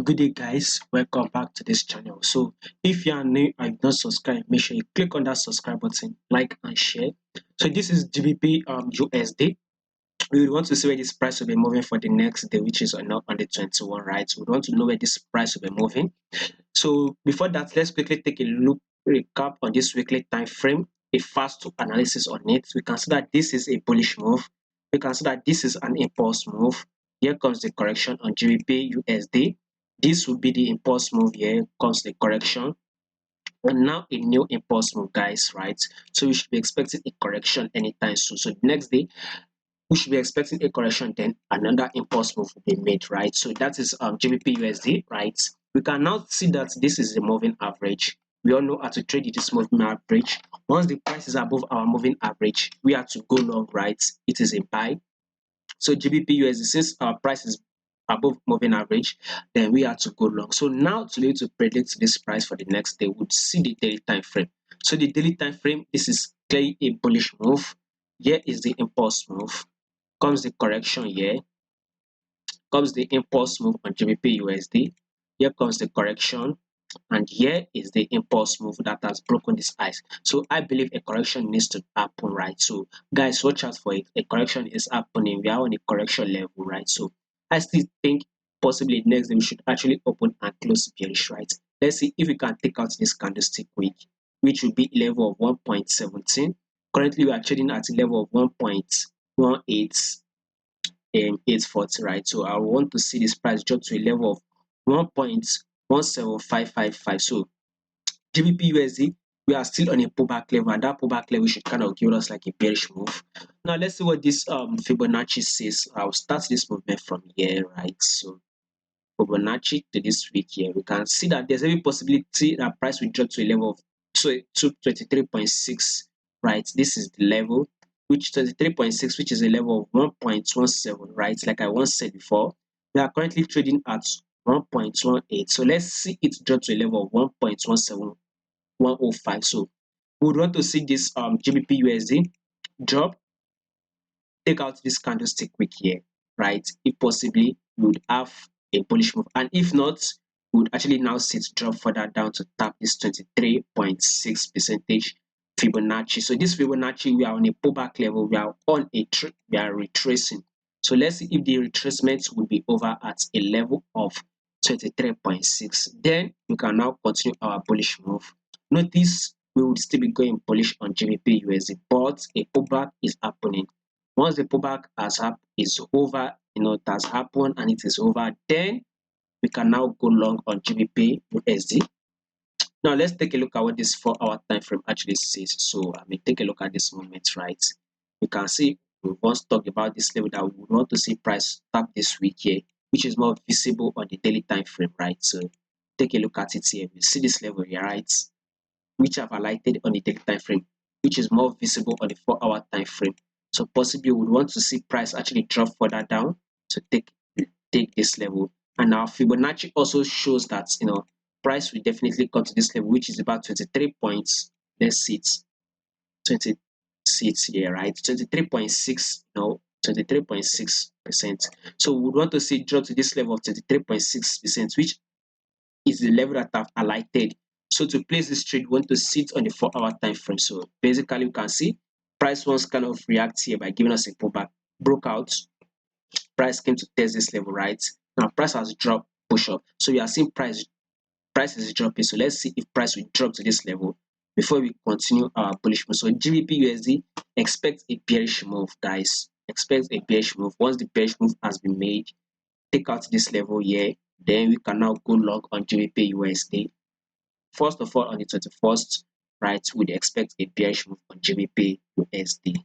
Good day, guys. Welcome back to this channel. So if you are new and not subscribed, make sure you click on that subscribe button, like and share. So this is GBP USD. We want to see where this price will be moving for the next day, which is on the 21, right? We want to know where this price will be moving. So before that, let's quickly take a look recap on this weekly time frame, a fast analysis on it. We can see that this is a bullish move. We can see that this is an impulse move. Here comes the correction on GBP USD. This will be the impulse move. Here comes the correction. And now a new impulse move, guys, right? So we should be expecting a correction anytime soon. So the next day, we should be expecting a correction, then another impulse move will be made, right? So that is GBP USD, right? We can now see that this is the moving average. We all know how to trade this moving average. Once the price is above our moving average, we have to go long, right? It is a buy. So GBP USD, since our price is above moving average, then we have to go long. So now to be able to predict this price for the next day, we'd see the daily time frame. So the daily time frame, this is clearly a bullish move. Here is the impulse move. Comes the correction here. Comes the impulse move on GBP USD. Here comes the correction. And here is the impulse move that has broken this ice. So I believe a correction needs to happen, right? So guys, watch out for it. A correction is happening. We are on a correction level, right? So I still think possibly next day we should actually open and close bearish, right? Let's see if we can take out this candlestick wick, which will be level of 1.17. Currently we are trading at a level of 1.18 and 840, right? So I want to see this price drop to a level of 1.17555. So GBP USD, we are still on a pullback level, and that pullback level should kind of give us like a bearish move. Now let's see what this Fibonacci says. I'll start this movement from here, right? So Fibonacci to this week here, we can see that there's every possibility that price will drop to a level of 23.6, right? This is the level, which 23.6, which is a level of 1.17, right? Like I once said before, we are currently trading at 1.18. So let's see it drop to a level of 1.17105. So we would want to see this GBP USD drop, take out this candlestick wick here, right? If possibly, we would have a bullish move, and if not, we would actually now see it drop further down to tap this 23.6 percentage Fibonacci. So this Fibonacci, we are on a pullback level. We are on a we are retracing. So let's see if the retracement will be over at a level of 23.6. Then we can now continue our bullish move. Notice we would still be going bullish on GBP USD, but a pullback is happening. Once the pullback is over, it has happened and it is over, then we can now go long on GBP USD. Now let's take a look at what this 4-hour time frame actually says. So take a look at this moment, right? You can see we once talked about this level that we would want to see price tap this week here, which is more visible on the daily time frame, right? So take a look at it here. We see this level here, right? Which I've highlighted on the daily time frame, which is more visible on the 4-hour time frame. So possibly we would want to see price actually drop further down to take this level. And our Fibonacci also shows that price will definitely come to this level, which is about 23 points. Let's see it. 26 here, right? 23.6, 23.6%. So we would want to see it drop to this level of 23.6%, which is the level that I've highlighted. So to place this trade, we want to sit on the 4-hour time frame. So basically, you can see price once kind of react here by giving us a pullback, broke out, price came to test this level, right? Now price has dropped, push up. So we are seeing price is dropping. So let's see if price will drop to this level before we continue our bullish move. So GBP USD, expect a bearish move, guys. Expect a bearish move. Once the bearish move has been made, take out this level here. Then we can now go long on GBP USD. First of all, on the 21st, right, we'd expect a bearish move on GBP USD.